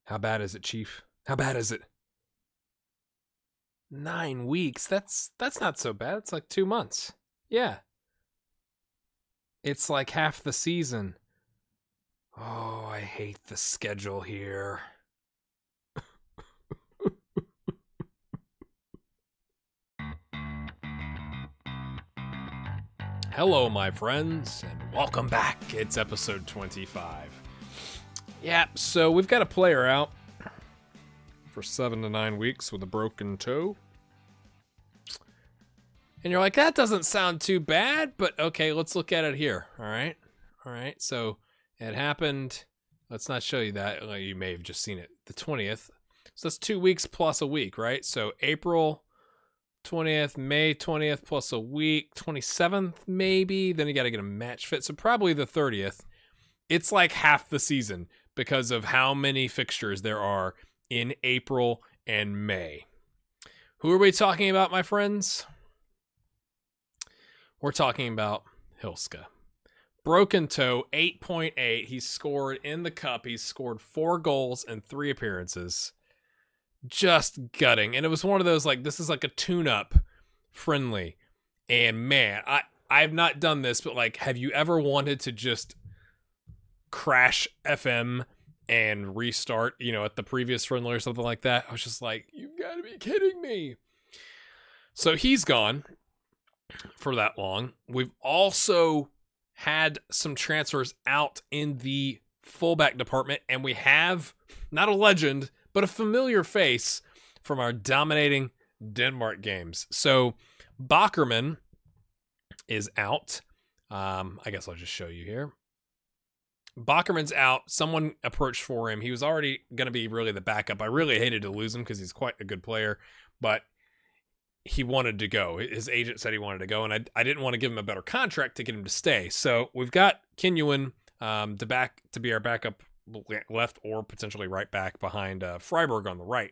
How bad is it, Chief? How bad is it? 9 weeks? That's not so bad. It's like 2 months. Yeah. It's like half the season. Oh, I hate the schedule here. Hello, my friends, and welcome back. It's episode 25. Yeah, so we've got a player out for 7 to 9 weeks with a broken toe. And you're like, that doesn't sound too bad, but okay, let's look at it here. All right, so it happened. Let's not show you that. Well, you may have just seen it. The 20th. So that's 2 weeks plus a week, right? So April 20th, May 20th plus a week, 27th maybe. Then you got to get a match fit. So probably the 30th. It's like half the season because of how many fixtures there are in April and May. Who are we talking about, my friends? We're talking about Hilska. Broken toe, 8.8. He's scored in the Cup. He's scored 4 goals in 3 appearances. Just gutting. And it was one of those, like, this is like a tune-up friendly. And man, I've not done this, but like, have you ever wanted to just crash FM and restart, at the previous friendly or something like that? I was just like, you've got to be kidding me. So he's gone for that long. We've also had some transfers out in the fullback department, and we have not a legend, but a familiar face from our dominating Denmark games. So Bockerman is out. I guess I'll just show you here. Bockerman's out. Someone approached for him. He was already going to be really the backup. I really hated to lose him because he's quite a good player, but he wanted to go. His agent said he wanted to go, and I didn't want to give him a better contract to get him to stay. So we've got Kinuan to be our backup left or potentially right back behind Freiburg on the right.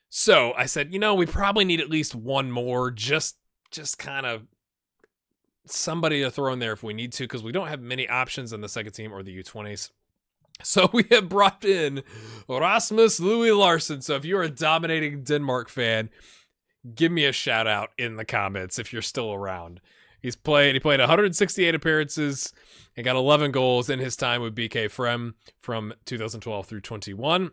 So I said, we probably need at least one more, just kind of somebody to throw in there if we need to, because we don't have many options in the second team or the U20s. So we have brought in Rasmus Louis Larsen. So if you're a dominating Denmark fan, give me a shout out in the comments if you're still around. He played 168 appearances and got 11 goals in his time with BK Frem from 2012 through 21.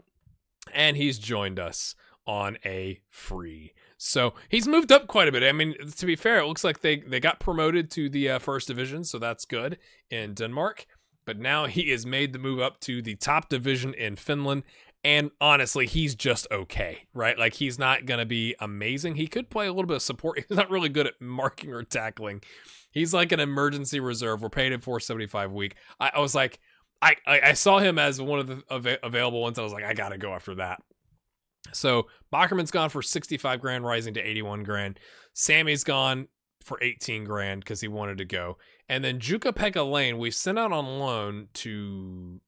And he's joined us on a free. So he's moved up quite a bit. I mean, to be fair, it looks like they got promoted to the first division, so that's good in Denmark. But now he has made the move up to the top division in Finland. And honestly, he's just okay, right? Like, he's not going to be amazing. He could play a little bit of support. He's not really good at marking or tackling. He's like an emergency reserve. We're paid at $475 a week. I was like, I saw him as one of the available ones. I was like, I got to go after that. So Bockerman's gone for 65 grand, rising to 81 grand. Sammy's gone for 18 grand because he wanted to go. And then Jukka-Pekka Lane, we sent out on loan to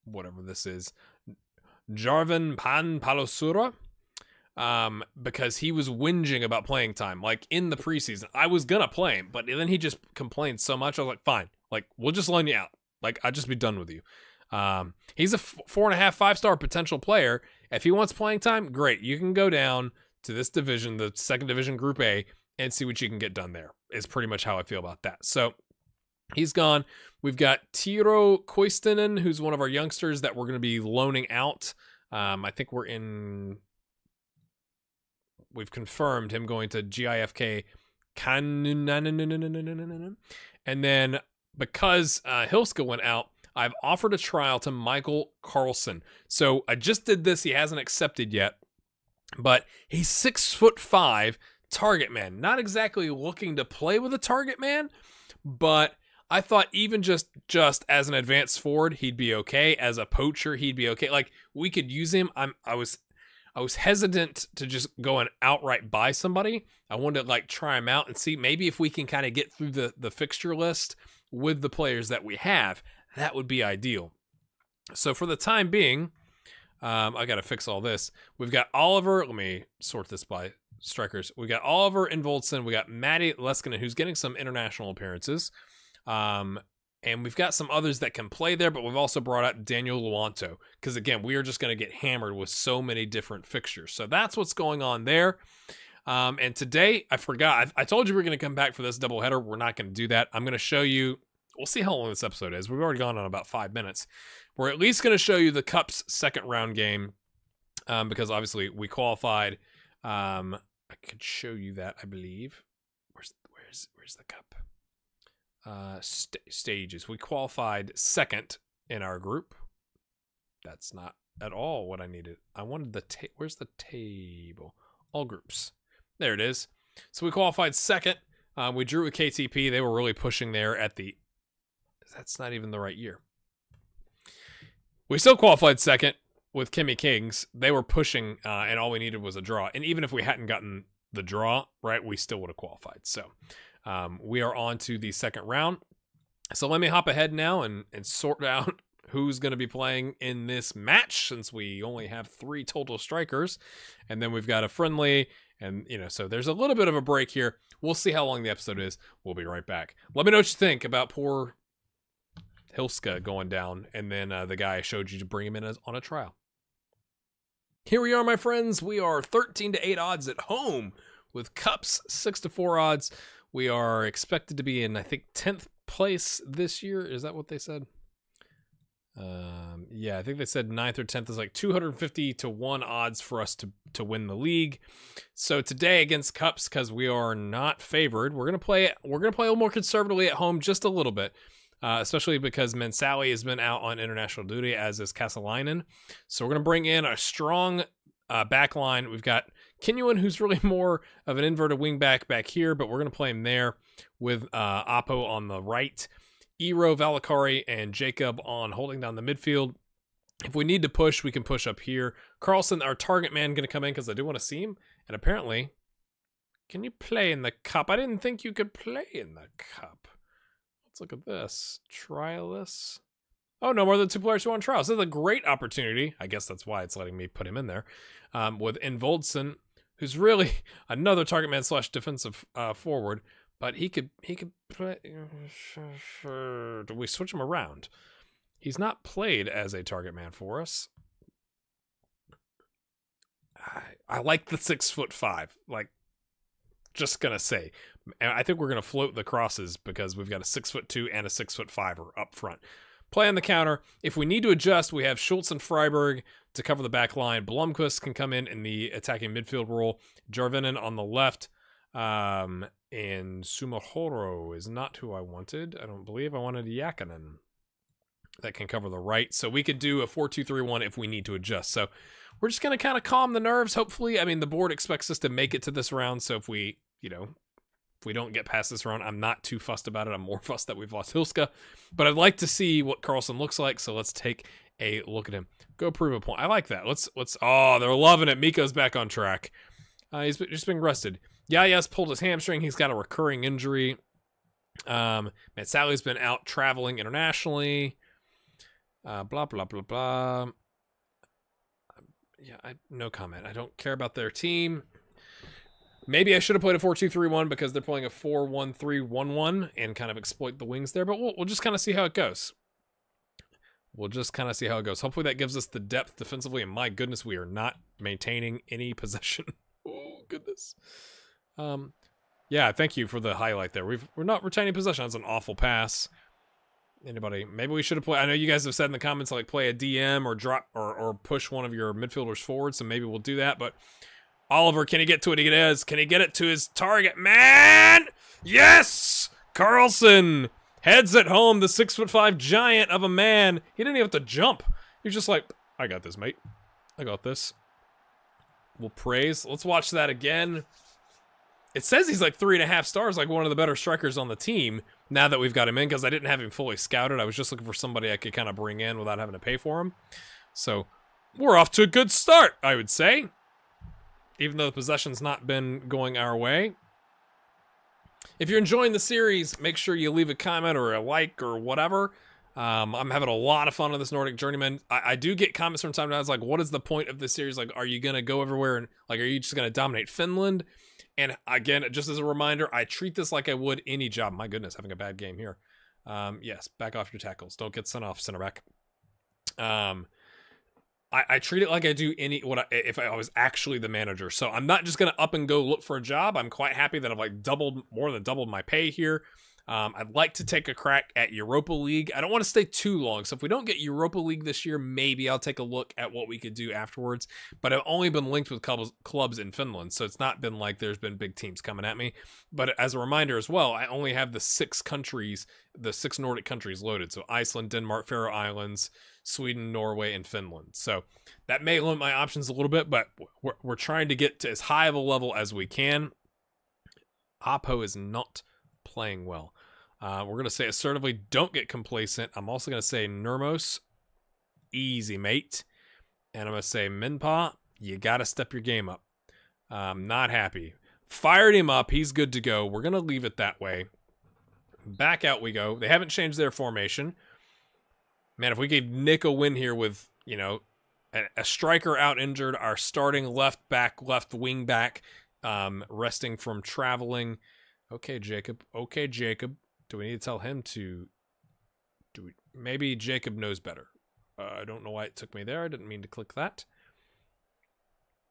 whatever this is, Turun Palloseura, because he was whinging about playing time, like in the preseason. I was gonna play him, but then he just complained so much. I was like, fine, like, we'll just loan you out. Like, I'll just be done with you. He's a 4.5, 5-star potential player. If he wants playing time, great. You can go down to this division, the second division, Group A, and see what you can get done there. Is pretty much how I feel about that. So he's gone. We've got Tiro Koistinen, who's one of our youngsters that we're going to be loaning out. I think we've confirmed him going to GIFK. And then because Hilska went out, I've offered a trial to Michael Carlson. So I just did this. He hasn't accepted yet, but he's 6'5", target man. Not exactly looking to play with a target man, but I thought even just as an advanced forward, he'd be okay. As a poacher, he'd be okay. Like, we could use him. I was hesitant to just go and outright buy somebody. I wanted to like try him out and see maybe if we can kind of get through the fixture list with the players that we have. That would be ideal. So for the time being, I got to fix all this. We've got Oliver. Let me sort this by strikers. We got Oliver Involdsen. We got Matty Leskinen, who's getting some international appearances. And we've got some others that can play there, but we've also brought out Daniel Luanto. Because, again, we are just going to get hammered with so many different fixtures. So that's what's going on there. And today, I forgot. I told you we were going to come back for this doubleheader. We're not going to do that. I'm going to show you. We'll see how long this episode is. We've already gone on about 5 minutes. We're at least going to show you the Cup's second round game. Because, obviously, we qualified. I could show you that, I believe. Where's the Cup? Stages. We qualified second in our group. That's not at all what I needed. I wanted the where's the table? All groups. There it is. So we qualified second. We drew with KTP. They were really pushing there at the... That's not even the right year. We still qualified second with Kimmy Kings. They were pushing, and all we needed was a draw. And even if we hadn't gotten the draw, right, we still would have qualified. So we are on to the second round. So let me hop ahead now and sort out who's going to be playing in this match, since we only have 3 total strikers. And then we've got a friendly, and, you know, so there's a little bit of a break here. We'll see how long the episode is. We'll be right back. Let me know what you think about poor Hilska going down, and then the guy I showed you to bring him in on a trial. Here we are, my friends. We are 13-8 odds at home with Cups 6-4 odds. We are expected to be in, I think, 10th place this year. Is that what they said? Yeah, I think they said 9th or 10th is like 250 to 1 odds for us to win the league. So today against Cups, because we are not favored, we're gonna play a little more conservatively at home, just a little bit. Especially because Mansally has been out on international duty, as is Kasalainen. So we're going to bring in a strong back line. We've got Kinuan, who's really more of an inverted wing back here, but we're going to play him there with Apo on the right, Eero, Valakari, and Jacob on holding down the midfield. If we need to push, we can push up here. Carlson, our target man, going to come in because I do want to see him. And apparently, can you play in the Cup? I didn't think you could play in the Cup. Look at this. Trialist. Oh, no more than 2 players who are on trials. This is a great opportunity. I guess that's why it's letting me put him in there. With Involdsen, who's really another target man / defensive forward. But he could play. Do we switch him around? He's not played as a target man for us. I like the 6'5". Like, just gonna say. And I think we're going to float the crosses because we've got a 6'2" and a 6'5" up front. Play on the counter. If we need to adjust, we have Schultz and Freiberg to cover the back line. Blomqvist can come in the attacking midfield role. Jarvinen on the left. And Sumahoro is not who I wanted. I don't believe I wanted Yakinen. That can cover the right. So we could do a 4-2-3-1 if we need to adjust. So we're just going to kind of calm the nerves, hopefully. I mean, the board expects us to make it to this round. So if we, if we don't get past this round, I'm not too fussed about it. I'm more fussed that we've lost Hilska. But I'd like to see what Carlson looks like, so let's take a look at him. Go prove a point. I like that. Let's oh, they're loving it. Miko's back on track. He's just being rested. Yaya's pulled his hamstring. He's got a recurring injury. Sally's been out traveling internationally. Blah, blah, blah, blah. Yeah, no comment. I don't care about their team. Maybe I should have played a 4-2-3-1 because they're playing a 4-1-3-1-1 and kind of exploit the wings there. But we'll just kind of see how it goes. Hopefully that gives us the depth defensively. And my goodness, we are not maintaining any possession. Oh, goodness. Yeah, thank you for the highlight there. We're not retaining possession. That's an awful pass. Anybody? Maybe we should have played. I know you guys have said in the comments, like, play a DM or drop or push one of your midfielders forward. So maybe we'll do that. But Oliver, can he get to it? He is. Can he get it to his target? Man! Yes! Carlson heads it home. The 6'5" giant of a man. He didn't even have to jump. He was just like, I got this, mate. I got this. We'll praise. Let's watch that again. It says he's like 3.5 stars, like one of the better strikers on the team, now that we've got him in, because I didn't have him fully scouted. I was just looking for somebody I could kind of bring in without having to pay for him. So we're off to a good start, I would say. Even though the possession's not been going our way. If you're enjoying the series, make sure you leave a comment or a like or whatever. I'm having a lot of fun on this Nordic Journeyman. I do get comments from time to time. It's like, what is the point of this series? Like, are you going to go everywhere? And like, are you just going to dominate Finland? And again, just as a reminder, I treat this like I would any job. My goodness, having a bad game here. Yes, back off your tackles. Don't get sent off, center back. I treat it like I do if I was actually the manager. So I'm not just gonna up and go look for a job. I'm quite happy that I've like more than doubled my pay here. I'd like to take a crack at Europa League. I don't want to stay too long. So if we don't get Europa League this year, maybe I'll take a look at what we could do afterwards. But I've only been linked with clubs in Finland, so it's not been like there's been big teams coming at me. But as a reminder as well, I only have the 6 Nordic countries loaded. So Iceland, Denmark, Faroe Islands, Sweden, Norway, and Finland. So that may limit my options a little bit, but we're trying to get to as high of a level as we can. Oppo is not playing well. We're going to say assertively, don't get complacent. I'm also going to say Nurmos, easy, mate. And I'm going to say Minpa, you got to step your game up. Not happy. Fired him up. He's good to go. We're going to leave it that way. Back out we go. They haven't changed their formation. Man, if we could nick a win here with, you know, a striker out injured, our starting left wing back, resting from traveling. Okay, Jacob. Okay, Jacob. Do we need to tell him to... Maybe Jacob knows better. I don't know why it took me there. I didn't mean to click that.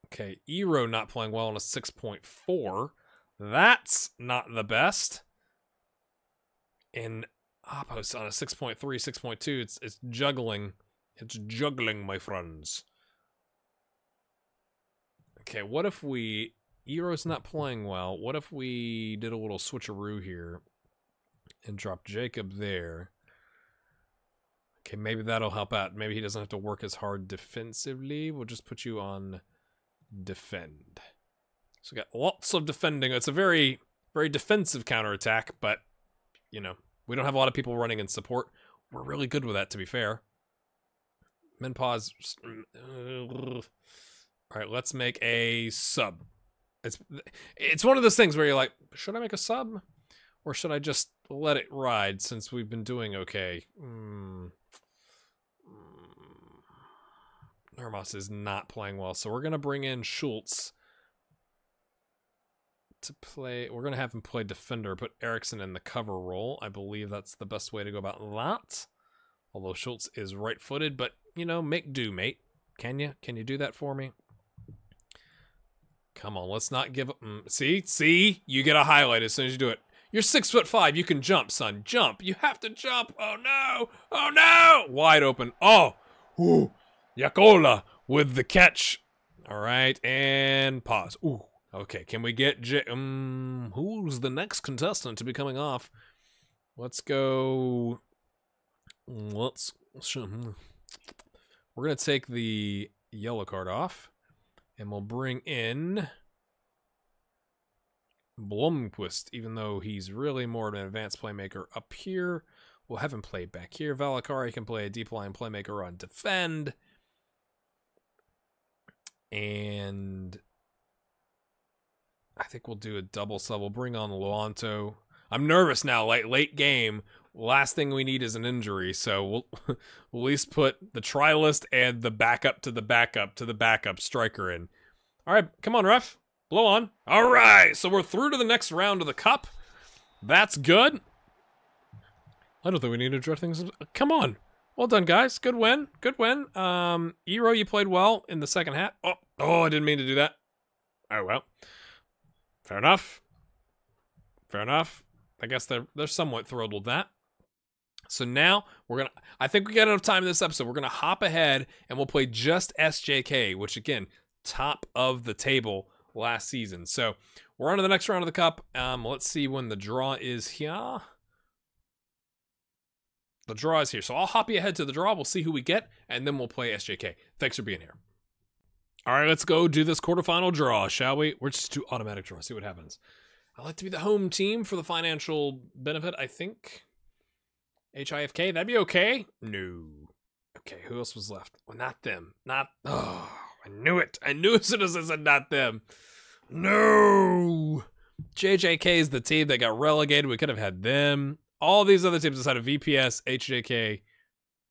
Okay, Eero not playing well on a 6.4. That's not the best. And Oppo's on a 6.3, 6.2. It's juggling. It's juggling, my friends. Okay, what if we... Eero's not playing well. What if we did a little switcheroo here and dropped Jacob there? Okay, maybe that'll help out. Maybe he doesn't have to work as hard defensively. We'll just put you on defend. So we got lots of defending. It's a very, very defensive counterattack, but, you know, we don't have a lot of people running in support. We're really good with that, to be fair. Minpause. All right, let's make a sub. It's one of those things where you're like, should I make a sub? Or should I just let it ride since we've been doing okay? Nurmos is not playing well, so we're going to bring in Schultz to play. We're going to have him play defender, put Eriksson in the cover role. I believe that's the best way to go about that. Although Schultz is right-footed, but, you know, make do, mate. Can you? Can you do that for me? Come on, let's not give up. See? You get a highlight as soon as you do it. You're 6'5". You can jump, son. Jump. You have to jump. Oh, no. Oh, no. Wide open. Oh. Ooh. Yakola with the catch. All right, and pause. Ooh. Okay, can we get who's the next contestant to be coming off? Let's go. We're going to take the yellow card off. And we'll bring in Blomqvist, even though he's really more of an advanced playmaker up here. We'll have him play back here. Valakari can play a deep line playmaker on defend. And I think we'll do a double sub. We'll bring on Luanto. I'm nervous now, like late game. Last thing we need is an injury, so we'll at least put the trialist and the backup to the backup striker in. All right, come on, ref. Blow on. All right, so we're through to the next round of the cup. That's good. I don't think we need to address things. Come on. Well done, guys. Good win. Good win. Eero, you played well in the second half. Oh, I didn't mean to do that. Oh, well. Fair enough. Fair enough. I guess they're somewhat thrilled with that. So now I think we got enough time in this episode. We're going to hop ahead and we'll play just SJK, which again, top of the table last season. So we're on to the next round of the cup. Let's see when the draw is here. The draw is here. So I'll hop you ahead to the draw. We'll see who we get and then we'll play SJK. Thanks for being here. All right, let's go do this quarterfinal draw, shall we? We're just do automatic draw. See what happens. I like to be the home team for the financial benefit, I think. HIFK, that'd be okay? No. Okay, who else was left? Well, not them. Oh, I knew it. I knew as soon as I said not them. No. JJK is the team that got relegated. We could have had them. All these other teams inside of VPS, HJK,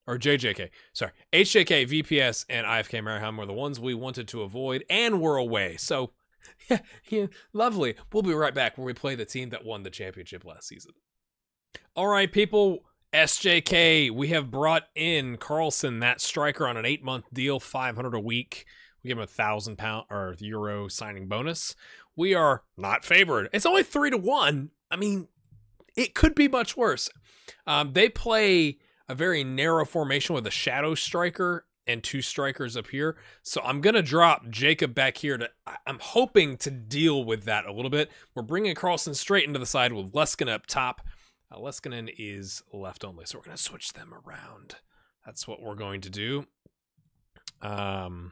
or JJK. Sorry. HJK, VPS, and IFK Mariehamn were the ones we wanted to avoid and were away. So, yeah, lovely. We'll be right back where we play the team that won the championship last season. All right, people. SJK, we have brought in Carlson, that striker, on an 8-month deal, 500 a week. We give him £1,000 or euro signing bonus. We are not favored. It's only 3-1. I mean, it could be much worse. They play a very narrow formation with a shadow striker and 2 strikers up here. So I'm going to drop Jacob back here. I'm hoping to deal with that a little bit. We're bringing Carlson straight into the side with Leskinen up top. Leskinen is left only, so we're going to switch them around. That's what we're going to do. Let's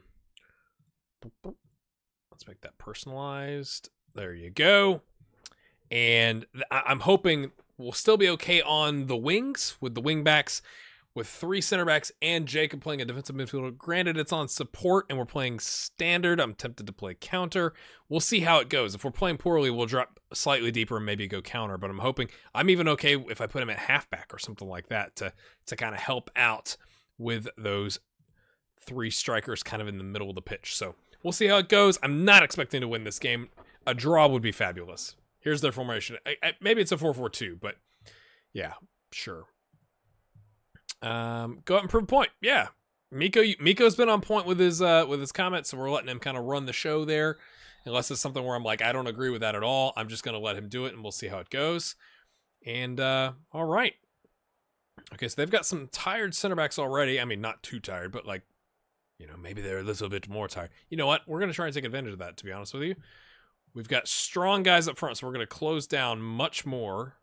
make that personalized. There you go. And I'm hoping we'll still be okay on the wings with the wing backs, with 3 center backs and Jacob playing a defensive midfielder. Granted, it's on support and we're playing standard. I'm tempted to play counter. We'll see how it goes. If we're playing poorly, we'll drop slightly deeper and maybe go counter. But I'm hoping, I'm even okay if I put him at halfback or something like that to kind of help out with those 3 strikers kind of in the middle of the pitch. So we'll see how it goes. I'm not expecting to win this game. A draw would be fabulous. Here's their formation. Maybe it's a 4-4-2, but yeah, sure. Go out and prove a point. Yeah. Miko's been on point with his comments, so we're letting him kind of run the show there. Unless it's something where I'm like, I don't agree with that at all. I'm just going to let him do it, and we'll see how it goes. And, all right. Okay, so they've got some tired center backs already. I mean, not too tired, but like, you know, maybe they're a little bit more tired. You know what? We're going to try and take advantage of that, to be honest with you. We've got strong guys up front, so we're going to close down much more.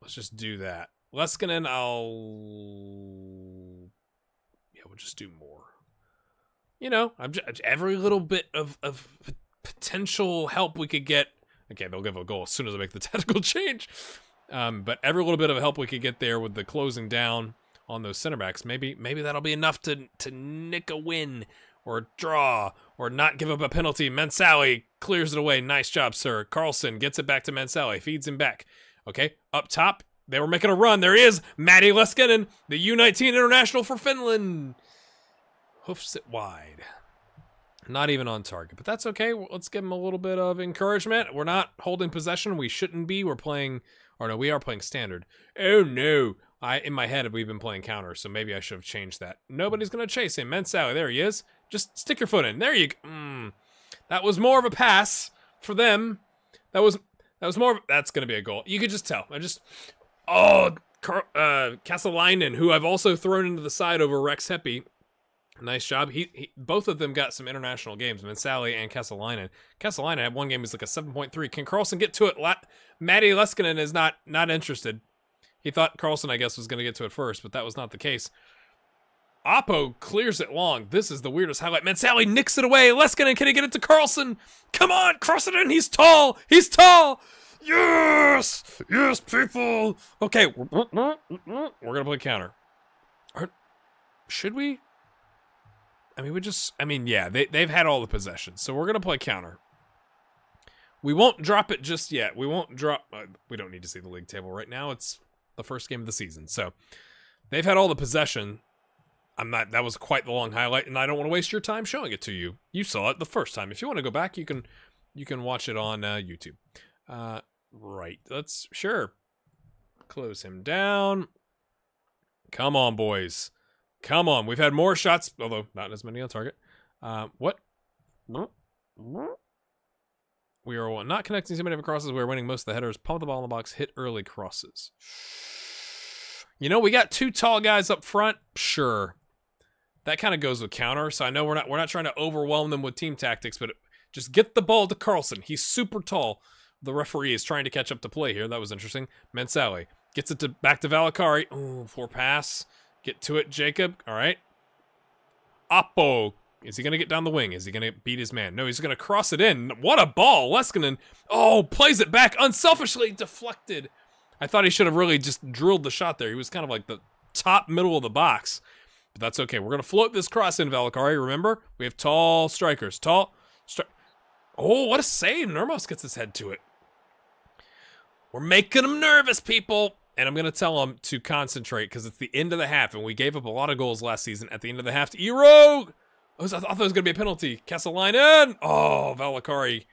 Let's just do that. Leskinen, we'll just do more. You know, every little bit of potential help we could get. Okay, they'll give a goal as soon as I make the tactical change. But every little bit of help we could get there with the closing down on those center backs, maybe that'll be enough to nick a win or a draw or not give up a penalty. Mansally clears it away. Nice job, sir. Carlson gets it back to Mansally, feeds him back. Okay, up top. They were making a run. There he is, Matti Leskinen, the U19 international for Finland. Hoofs it wide. Not even on target, but that's okay. Let's give him a little bit of encouragement. We're not holding possession. We shouldn't be. We're playing, or no, we are playing standard. Oh, no. In my head, we've been playing counter, so maybe I should have changed that. Nobody's going to chase him. Mansally, there he is. Just stick your foot in. There you go. That was more of a pass for them. That was more of, that's going to be a goal. You could just tell. Kasalainen, who I've also thrown into the side over Rex Heppy. Nice job. Both of them got some international games, Mansally and Kasalainen. Kasalainen had one game, he's like a 7.3. Can Carlson get to it? Matti Leskinen is not interested. He thought Carlson, I guess, was going to get to it first, but that was not the case. Oppo clears it long. This is the weirdest highlight. Mansally nicks it away. Leskinen, can he get it to Carlson? Come on, cross it in. He's tall. He's tall. Yes! Yes, people! Okay, we're gonna play counter. Should we? Yeah, they've had all the possession, so we're gonna play counter. We won't drop it just yet. We won't drop... we don't need to see the league table right now. It's the first game of the season, so... They've had all the possession. That was quite the long highlight, and I don't want to waste your time showing it to you. You saw it the first time. If you want to go back, you can watch it on YouTube. Right. Sure. Close him down. Come on, boys. Come on. We've had more shots, although not as many on target. What? We are not connecting too many of the crosses. We're winning most of the headers. Pump the ball in the box. Hit early crosses. You know, we got 2 tall guys up front. Sure. That kind of goes with counter. So I know we're not trying to overwhelm them with team tactics, but just get the ball to Carlson. He's super tall. The referee is trying to catch up to play here. That was interesting. Mansally gets it back to Valakari. Ooh, poor pass. Get to it, Jacob. All right. Oppo. Is he going to get down the wing? Is he going to beat his man? No, he's going to cross it in. What a ball. Leskinen. Oh, plays it back. Unselfishly deflected. I thought he should have really just drilled the shot there. He was kind of like the top middle of the box. But that's okay. We're going to float this cross in, Valakari. Remember? We have tall strikers. Oh, what a save. Nermos gets his head to it. We're making them nervous, people. And I'm going to tell them to concentrate because it's the end of the half. And we gave up a lot of goals last season at the end of the half to Eero. I thought that was going to be a penalty. Kasalainen. Oh, Valakari.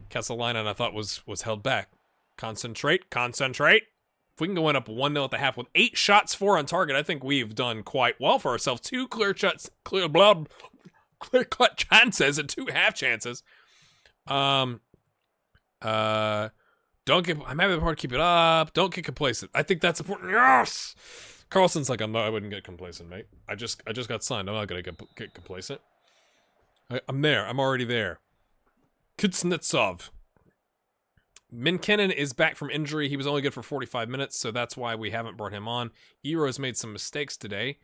Kasalainen, I thought, was held back. Concentrate. If we can go in up 1-0 at the half with 8 shots, 4 on target, I think we've done quite well for ourselves. 2 clear shots, clear cut chances and 2 half chances. Don't get. I'm having the part to keep it up. Don't get complacent. I think that's important. Yes. Carlson's like, I wouldn't get complacent, mate. I just got signed. I'm not gonna get complacent. I'm there. I'm already there. Kuznetsov. Minkenin is back from injury. He was only good for 45 minutes, so that's why we haven't brought him on. Ero's made some mistakes today.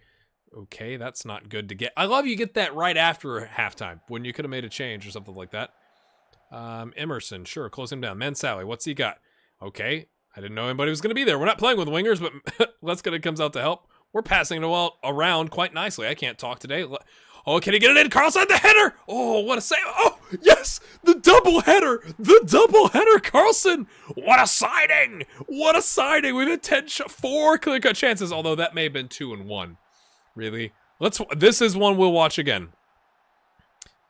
Okay, that's not good to get. I love you get that right after halftime, when you could have made a change or something like that. Emerson, sure, close him down. Mansally, what's he got? Okay, I didn't know anybody was going to be there. We're not playing with wingers, but Leskinen comes out to help. We're passing it around quite nicely. I can't talk today. Oh, can he get it in? Carlson, the header! Oh, what a save! Oh, yes! The double header! The double header, Carlson! What a signing! What a signing! We've had 4 clear-cut chances, although that may have been 2 and 1. Really? This is one we'll watch again.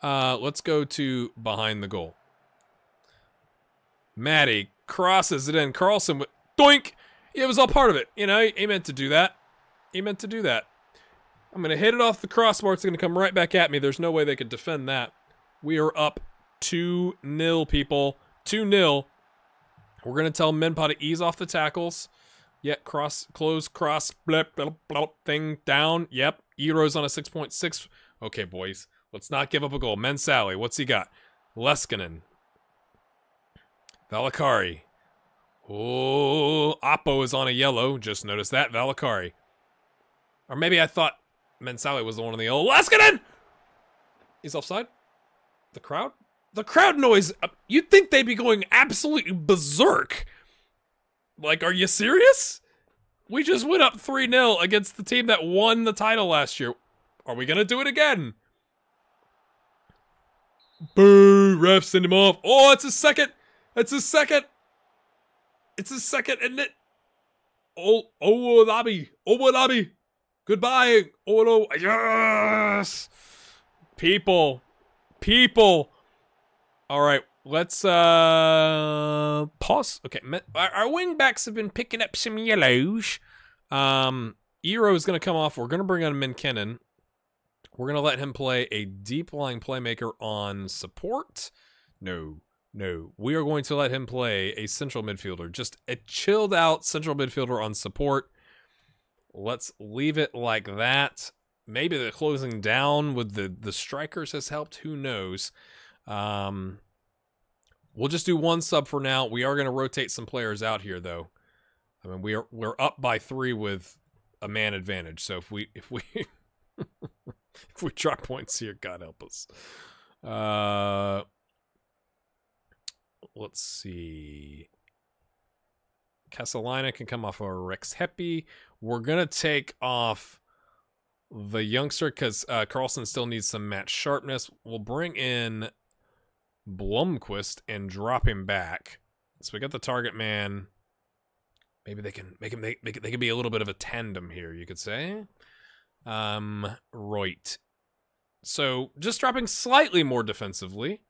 Let's go to behind the goal. Matty crosses it in. Carlson with doink! It was all part of it. You know, he meant to do that. He meant to do that. I'm going to hit it off the crossbar. It's going to come right back at me. There's no way they could defend that. We are up 2-0, people. 2-0. We're going to tell Minpa to ease off the tackles. Yep, close, blip, blip, blip, thing down. Yep, Ero's on a 6.6. Okay, boys. Let's not give up a goal. Mansally, what's he got? Leskinen. Valakari. Oh, Oppo is on a yellow. Just noticed that. Valakari. Or maybe I thought Mansally was the one on the yellow. Leskinen! He's offside? The crowd? The crowd noise. You'd think they'd be going absolutely berserk. Like, are you serious? We just went up 3-0 against the team that won the title last year. Are we gonna do it again? Boo! Ref, send him off. Oh, it's his second. It's his second. It's his second, isn't it? Oh, Owolabi. Goodbye. Oh, yes. People. All right, let's pause. Okay, our wing backs have been picking up some yellows. Ero is going to come off. We're going to bring on Minkenin. We're going to let him play a deep-lying playmaker on support. No. We are going to let him play a central midfielder. Just a chilled-out central midfielder on support. Let's leave it like that. Maybe the closing down with the strikers has helped. Who knows? We'll just do 1 sub for now. We are going to rotate some players out here, though. I mean, we're up by 3 with a man advantage. So if we if we drop points here, God help us. Let's see. Castellina can come off of Rex Heppy. We're gonna take off the youngster because Carlson still needs some match sharpness. We'll bring in Blomqvist and drop him back. So we got the target man. Maybe they can make him. They could be a little bit of a tandem here, you could say. Right. So just dropping slightly more defensively.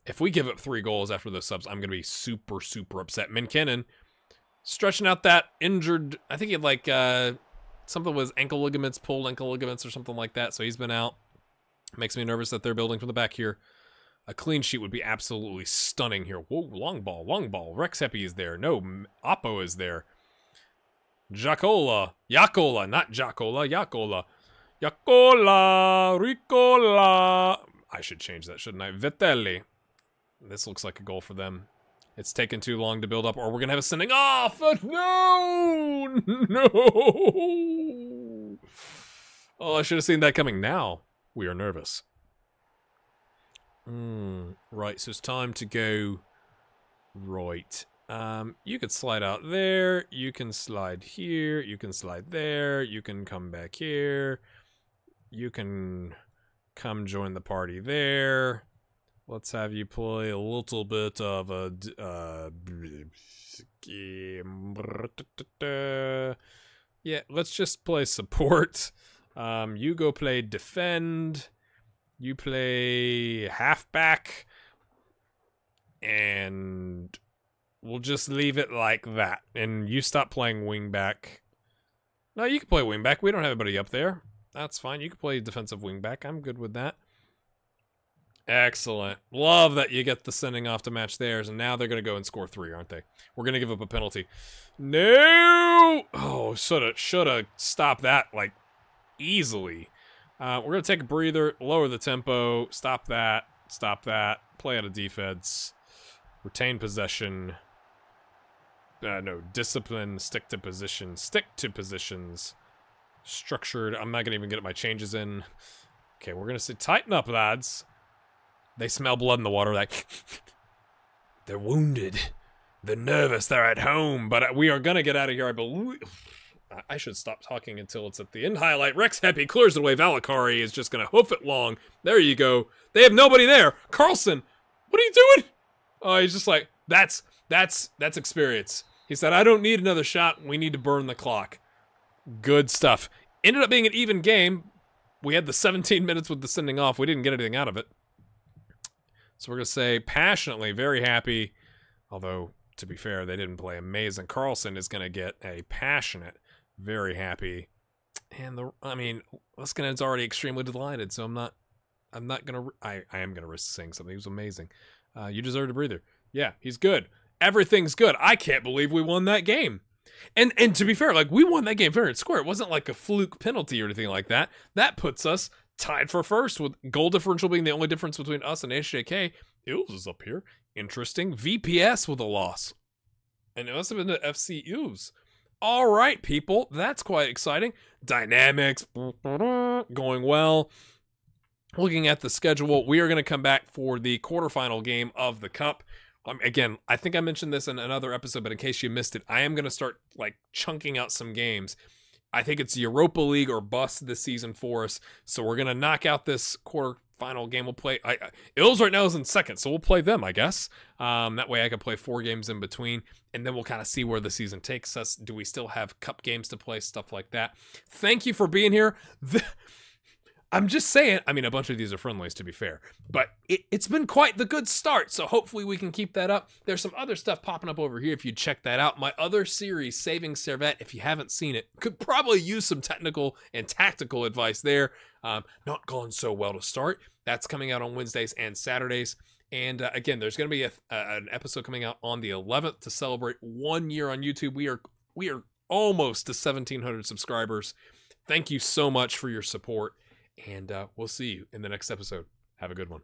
If we give up 3 goals after those subs, I'm gonna be super upset. Minkenin stretching out that injured. I think he had like something with ankle ligaments, pulled ankle ligaments or something like that. So he's been out. Makes me nervous that they're building from the back here. A clean sheet would be absolutely stunning here. Whoa, long ball. Rex Heppy is there. No, Oppo is there. Jacola, not Jacola, Yacola. Ricola. I should change that, shouldn't I? Vitelli. This looks like a goal for them. It's taken too long to build up, or we're going to have a sending off. No. Oh, I should have seen that coming. Now we are nervous. Right, so it's time to go right. You could slide out there. You can slide here. You can slide there. You can come back here. You can come join the party there. Let's have you play a little bit of a yeah, let's just play support. You go play defend. You play halfback. And We'll just leave it like that. And you stop playing wingback. No, you can play wingback. We don't have anybody up there. That's fine. You can play defensive wingback. I'm good with that. Excellent. Love that you get the sending off to match theirs, and now they're going to go and score 3, aren't they? We're going to give up a penalty. No! Oh, shoulda stopped that, like, easily. We're going to take a breather, lower the tempo, stop that, play out of defense, retain possession. No, discipline, stick to positions, structured. I'm not going to even get my changes in. Okay, we're going to say, tighten up, lads. They smell blood in the water, like, they're wounded. They're nervous, they're at home, but we are going to get out of here, I believe. I should stop talking until it's at the end highlight. Rex Happy clears it away. Valakari is just going to hoof it long. There you go. They have nobody there. Carlson, what are you doing? Oh, he's just like, that's experience. He said, I don't need another shot. We need to burn the clock. Good stuff. Ended up being an even game. We had the 17 minutes with the sending off. We didn't get anything out of it. So we're going to say passionately, very happy. Although, to be fair, they didn't play amazing. Carlson is going to get a passionate, very happy. And Liskanen's already extremely delighted, so I'm not going to, I am going to risk saying something. He was amazing. You deserved a breather. Yeah, he's good. Everything's good. I can't believe we won that game. And to be fair, like, we won that game fair and square. It wasn't like a fluke penalty or anything like that. That puts us tied for first, with goal differential being the only difference between us and HJK. Ilves is up here. Interesting. VPS with a loss. And it must have been the FC Ilves. All right, people. That's quite exciting. Dynamics going well. Looking at the schedule, we are going to come back for the quarterfinal game of the Cup. Again, I think I mentioned this in another episode, but in case you missed it, I am going to start, like, chunking out some games. I think it's Europa League or bust this season for us, so we're going to knock out this quarterfinal game. We'll play... Ills right now is in second, so we'll play them, I guess. That way I can play 4 games in between, and then we'll kind of see where the season takes us. Do we still have Cup games to play? Stuff like that. Thank you for being here. I'm just saying, I mean, a bunch of these are friendlies, to be fair, but it's been quite the good start, so hopefully we can keep that up. There's some other stuff popping up over here if you check that out. My other series, Saving Servette, if you haven't seen it, could probably use some technical and tactical advice there. Not gone so well to start. That's coming out on Wednesdays and Saturdays. And again, there's going to be an episode coming out on the 11th to celebrate 1 year on YouTube. We are almost to 1,700 subscribers. Thank you so much for your support. And we'll see you in the next episode. Have a good one.